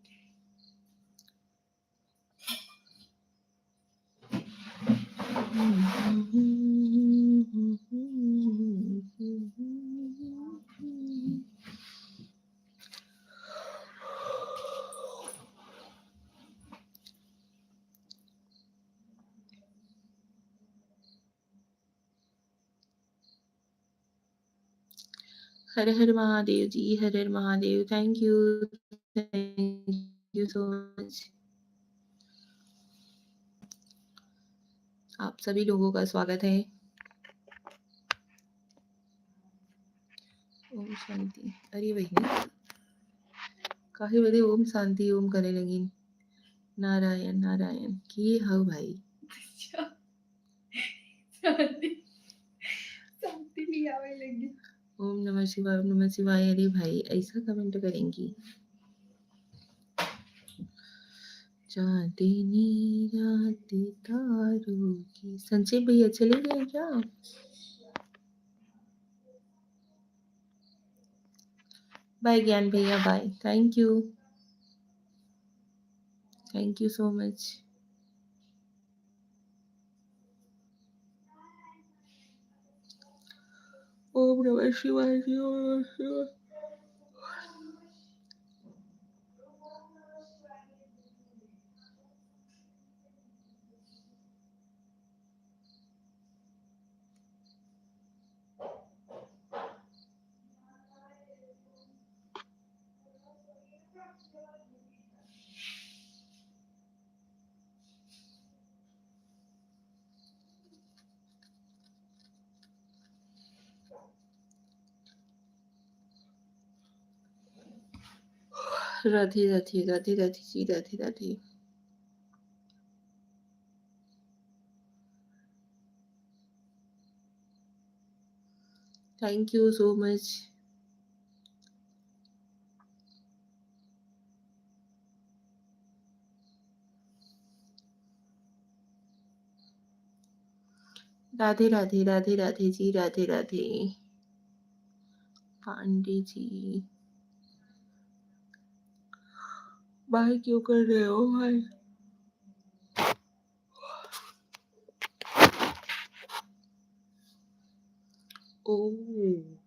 Har Har Mahadev ji, Har Har Mahadev, thank you so much. आप सभी लोगों का स्वागत है। ओम शांति। अरे भैया काहे बदे ओम शांति ओम करे लगी? नारायण नारायण की हो भाई? शांति भी आवे लगी। ओम नमः शिवाय, ओम नमः शिवाय। अरे भाई ऐसा कमेंट करेंगी? चांदनी रात तारों की। संजय भैया चले गए क्या? बाय ज्ञान भैया, bye, thank you so much. ओम नमः शिवाय, ओम नमः शिवाय। Radhe Radhe Radhe Radhe ji, Radhe Radhe. Thank you so much. Radhe Radhe Radhe Radhe ji, Radhe Radhe. Pandey ji, bye क्यों कर रहे हो भाई? ओह!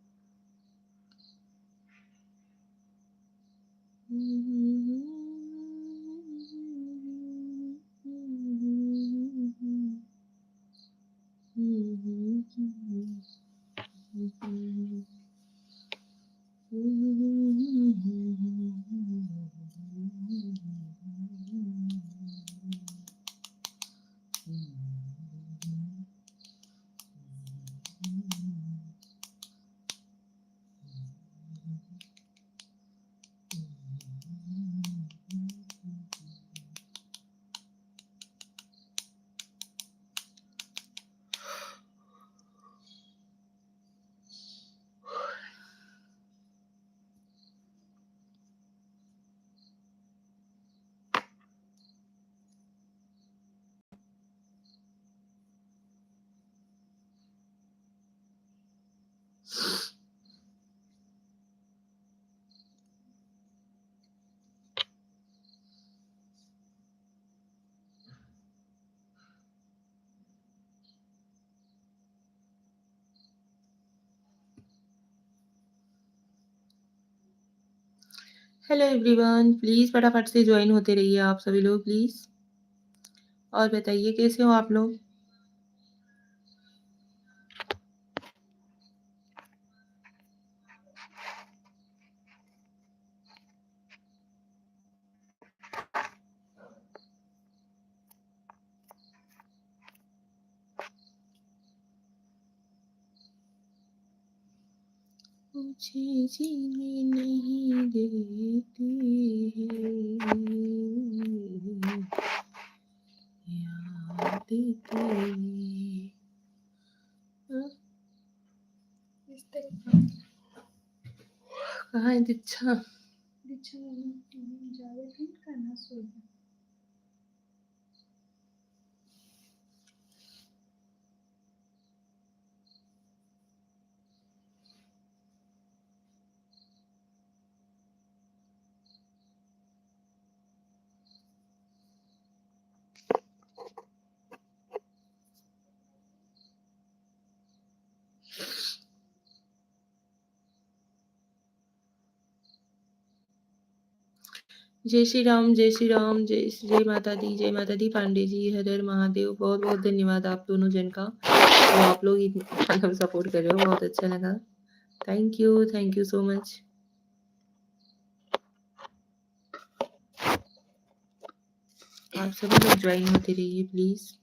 हेलो एवरीवन, प्लीज़ फटाफट से जॉइन होते रहिए आप सभी लोग प्लीज़। और बताइए कैसे हो आप लोग? मुझे जीने नहीं देती है याद तेरी। इस तरह कहाँ है दीक्षा? दीक्षा जावेद का ना सो। जय श्री राम, जय श्री राम, जय माता दी पांडे जी, हर हर महादेव। बहुत बहुत धन्यवाद आप दोनों जन का, तो आप लोग मतलब सपोर्ट कर रहे हो, बहुत अच्छा लगा। Thank you so much. आप सभी लोग ज्वाइन होते रहिए please.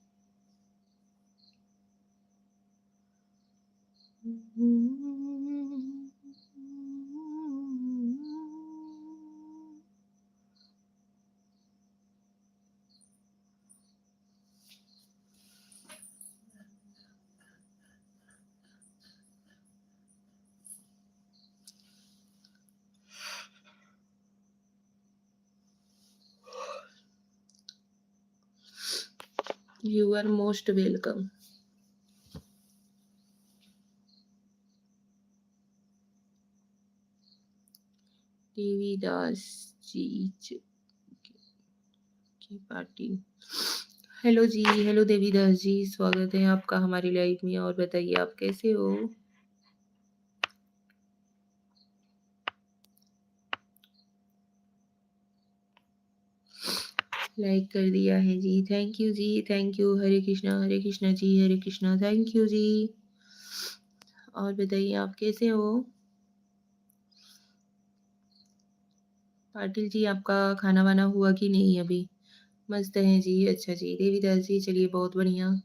You are most welcome. Devidas ji की पार्टी। हेलो जी, हेलो देवीदास जी, स्वागत है आपका हमारी लाइफ में। और बताइए आप कैसे हो? लाइक कर दिया है जी, थैंक यू जी, thank you. Hare Krishna ji, Hare Krishna, thank you जी। और बताइए आप कैसे हो? पाटिल जी आपका खाना वाना हुआ कि नहीं अभी? मस्त है जी, अच्छा जी। देवीदास जी चलिए बहुत बढ़िया।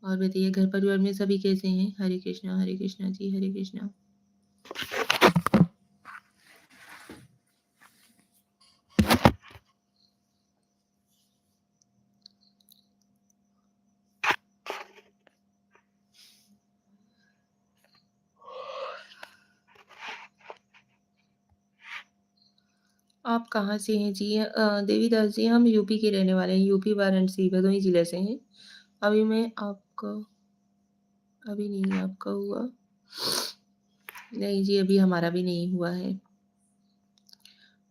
और बताइए घर परिवार में सभी कैसे हैं? हरे कृष्णा जी, हरे कृष्णा। आप कहाँ से हैं जी? देवीदास जी, हम यूपी के रहने वाले हैं, यूपी वाराणसी भदोही जिले से हैं। अभी मैं आपका अभी नहीं आपका हुआ। नहीं जी, अभी हमारा भी नहीं हुआ है।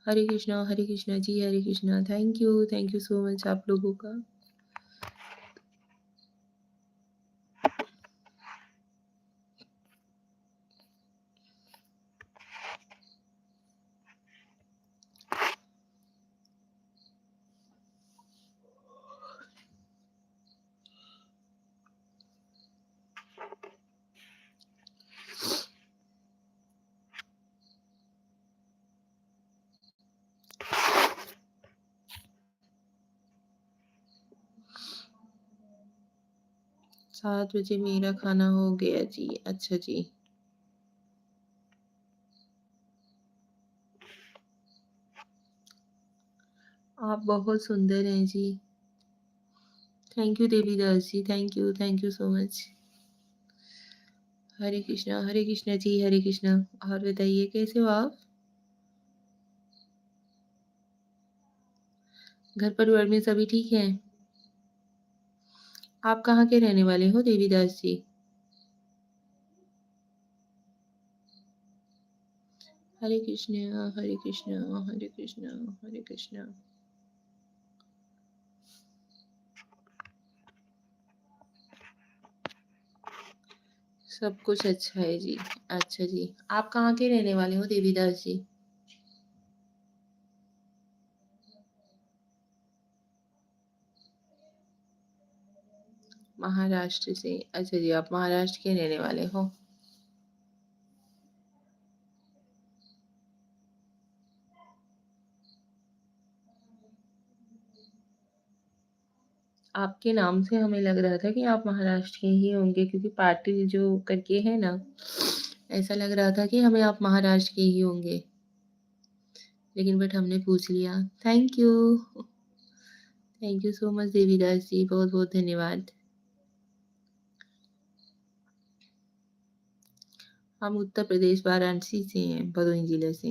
Hare Krishna ji, Hare Krishna. Thank you so much आप लोगों का। सात बजे मेरा खाना हो गया जी। अच्छा जी। आप बहुत सुंदर हैं जी। Thank you Devidas ji, thank you so much. Hare Krishna ji, Hare Krishna. और बताइए कैसे हो आप? घर परिवार में सभी ठीक हैं? आप कहाँ के रहने वाले हो देवीदास जी? हरे कृष्णा, हरे कृष्णा, हरे कृष्णा, हरे कृष्णा। सब कुछ अच्छा है जी। अच्छा जी। आप कहाँ के रहने वाले हो देवीदास जी? महाराष्ट्र से। अच्छा जी, आप महाराष्ट्र के रहने वाले हो। आपके नाम से हमें लग रहा था कि आप महाराष्ट्र के ही होंगे, क्योंकि पाटिल जो करके है ना, ऐसा लग रहा था कि हमें आप महाराष्ट्र के ही होंगे। लेकिन बट हमने पूछ लिया। Thank you. Thank you so much Devidas ji, बहुत बहुत धन्यवाद। हम उत्तर प्रदेश वाराणसी से हैं, भदोही जिले से।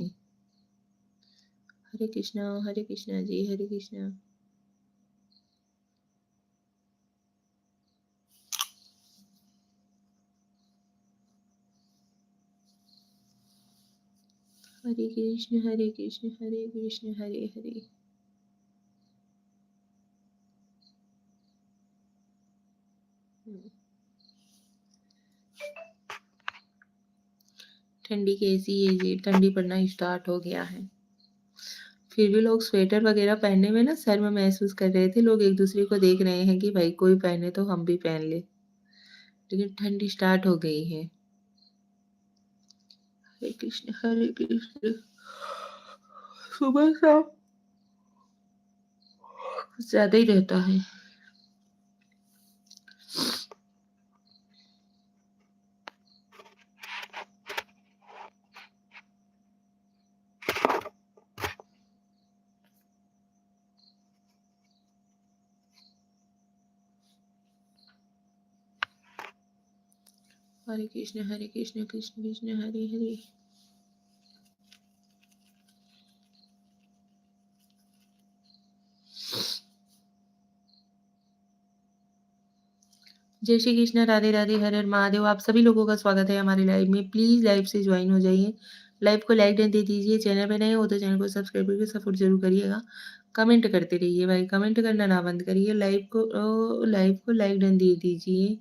हरे कृष्णा जी, हरे कृष्णा। हरे कृष्ण, हरे कृष्ण, हरे कृष्ण, हरे हरे। ठंडी कैसी है जी? ठंडी पड़ना स्टार्ट हो गया है। फिर भी लोग स्वेटर वगैरह पहनने में ना शर्म महसूस कर रहे थे। लोग एक दूसरे को देख रहे हैं कि भाई कोई पहने तो हम भी पहन ले। लेकिन ठंडी स्टार्ट हो गई है। हरे कृष्ण, हरे कृष्ण। सुबह शाम कुछ ज्यादा ही रहता है। हरे कृष्ण कृष्ण कृष्ण हरे हरे। जय श्री कृष्ण, राधे राधे, हर हर महादेव। आप सभी लोगों का स्वागत है हमारे लाइव में। प्लीज लाइव से ज्वाइन हो जाइए। लाइव को लाइक दे दीजिए। चैनल पे नए हो तो चैनल को सब्सक्राइब करके सपोर्ट जरूर करिएगा। कमेंट करते रहिए भाई, कमेंट करना ना बंद करिए। लाइव को लाइक डन दे दीजिए।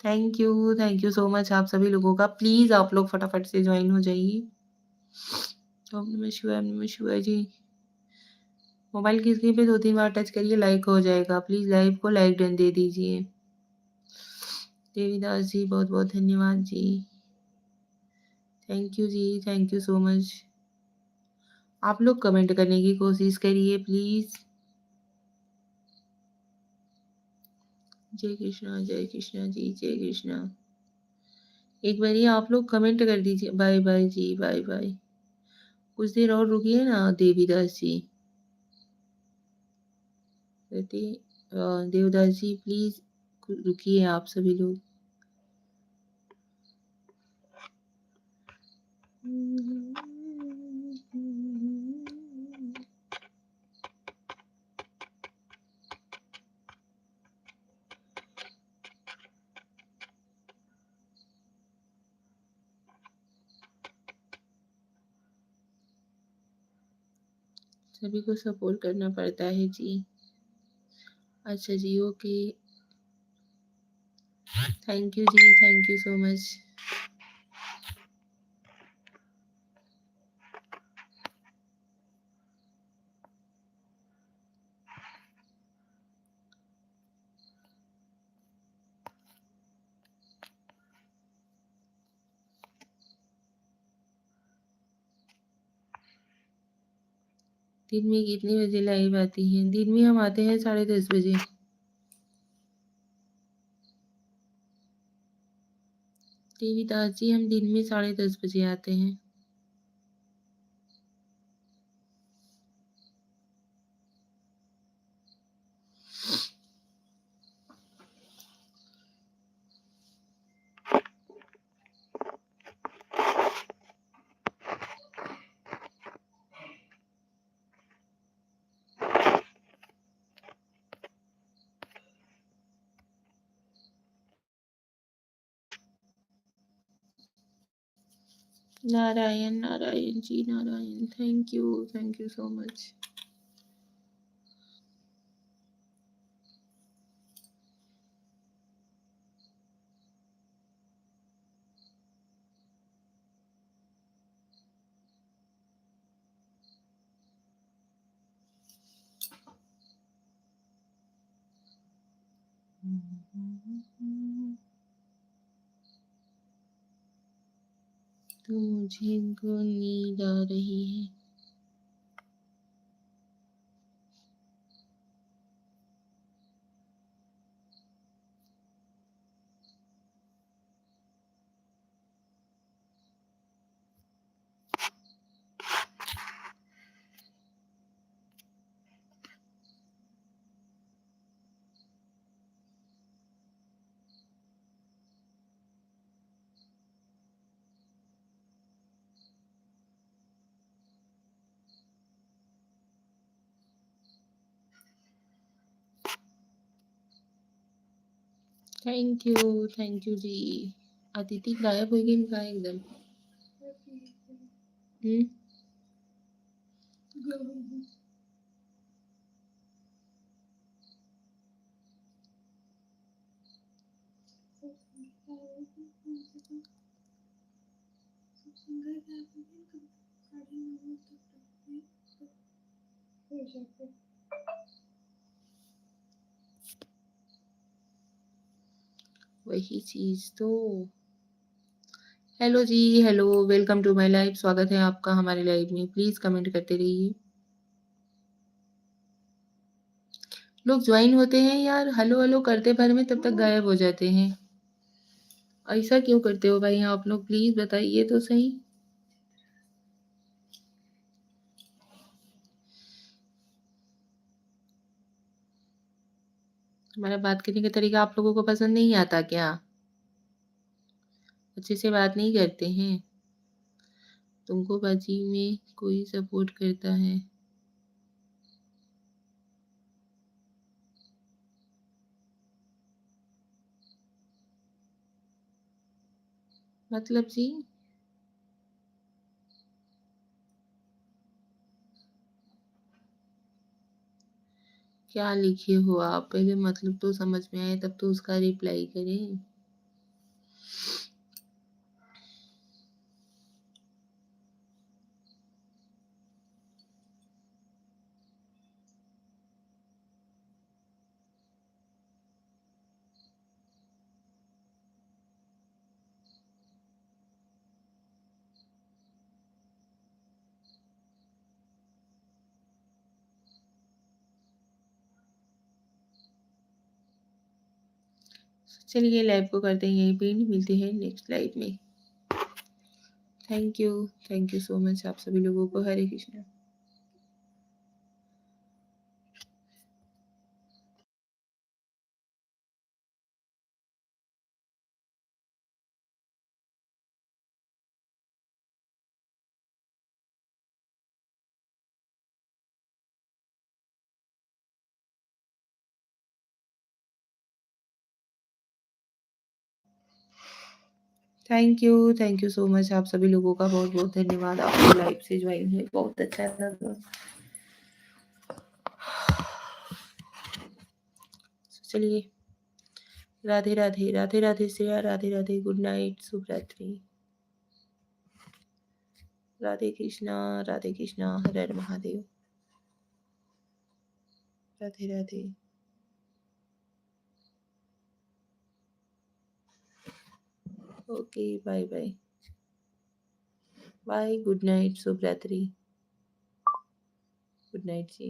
थैंक यू सो मच आप सभी लोगों का। प्लीज आप लोग फटाफट से ज्वाइन हो जाइए। ओम नमः शिवाय, ओम नमः शिवाय जी। मोबाइल की स्क्रीन पे 2-3 बार टच करिए, लाइक हो जाएगा। प्लीज लाइव को लाइक डन दे दीजिए। देवीदास जी, बहुत बहुत धन्यवाद जी। थैंक यू जी, थैंक यू सो मच। आप लोग कमेंट करने की कोशिश करिए प्लीज। जय कृष्णा जी, जय कृष्णा। एक बारी आप लोग कमेंट कर दीजिए। बाय बाय जी, बाय बाय। कुछ देर और रुकिए ना देवीदास जी। कहते देवदास जी प्लीज रुकिए आप सभी लोग। सभी को सपोर्ट करना पड़ता है जी। अच्छा जी, ओके। थैंक यू जी, थैंक यू सो मच। दिन में कितने बजे लाइव आती हैं? दिन में हम आते हैं 10:30 बजे। देवीदास जी हम दिन में 10:30 बजे आते हैं। Narayan Narayan ji, Narayan. Thank you so much. तो मुझे को नींद आ रही है। थैंक यू जी। अदिति गायब हो गई कहाँ एकदम? वही चीज तो। Hello ji, hello, welcome to my live. स्वागत है आपका हमारे लाइव में। प्लीज कमेंट करते रहिए। लोग ज्वाइन होते हैं यार, हेलो हेलो करते भर में, तब तक गायब हो जाते हैं। ऐसा क्यों करते हो भाई आप लोग? प्लीज बताइए तो सही। हमारा बात करने का तरीका आप लोगों को पसंद नहीं आता क्या? अच्छे से बात नहीं करते हैं? तुमको बाजी में कोई सपोर्ट करता है? मतलब जी? क्या लिखे हो आप? पहले मतलब तो समझ में आए तब तो उसका रिप्लाई करें। चलिए लाइव को करते हैं यहीं पे, मिलते हैं नेक्स्ट लाइव में। थैंक यू सो मच आप सभी लोगों को। Hare Krishna. Thank you so much आप सभी लोगों का बहुत बहुत धन्यवाद। आपको लाइव से ज्वाइन हुए बहुत अच्छा लगा। चलिए राधे राधे, राधे राधे श्रेया, राधे राधे, गुड नाइट, शुभ रात्रि। Radhe Krishna, Har Har Mahadev. Radhe Radhe. Okay bye bye bye, good night, शुभ रात्रि। गुड नाइट जी।